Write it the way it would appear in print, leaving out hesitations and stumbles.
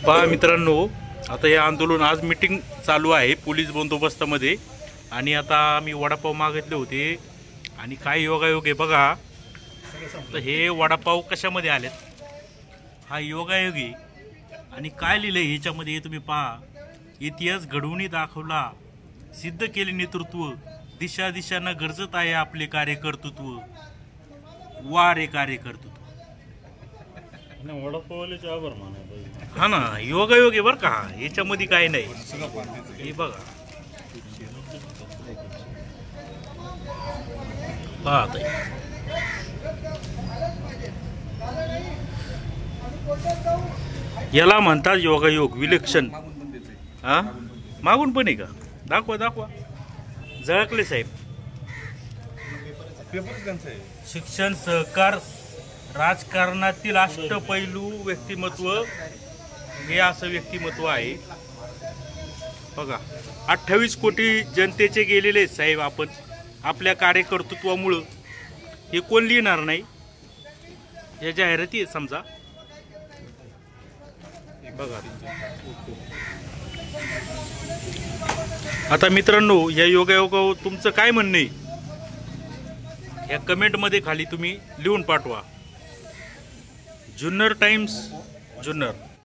पहा मित्रांनो, आता हे आंदोलन आज मीटिंग चालू आहे पोलीस बंदोबस्तामध्ये आणि आता आम्ही वडापाव मागितले होते आणि काय योगायोग आहे बघा. तर हे वडापाव कशामध्ये आलेत, हा योगायोगी आणि काय लिहिलंय ह्याच्यामध्ये हे तुम्ही पहा. इतिहास घडवून दाखवला, सिद्ध केले नेतृत्व, दिशा दिशांना गरजत आहे आपले कार्यकर्तृत्व, वारे कार्यकर्तृत्व. वडापावलेचे आभार माना. हा ना, योगायोग आहे बरं का, याच्यामध्ये काय नाही. हे बघा पाहत याला म्हणतात योगायोग विलक्षण. हा मागून पण आहे का, दाखवा दाखवा. झळकले साहेब. शिक्षण, सहकार, राजकारणातील अष्टपैलू व्यक्तिमत्व, हे असं व्यक्तिमत्व आहे बघा. 28 कोटी जनतेचे गेलेले साहेब आपण आपल्या कार्यकर्तृत्वामुळं. हे कोण लिहिणार नाही, या जाहिराती आहे समजा बघा. आता मित्रांनो, या योगायोगावर तुमचं काय म्हणणं आहे या कमेंटमध्ये खाली तुम्ही लिहून पाठवा. जुन्नर टाइम्स जुन्नर.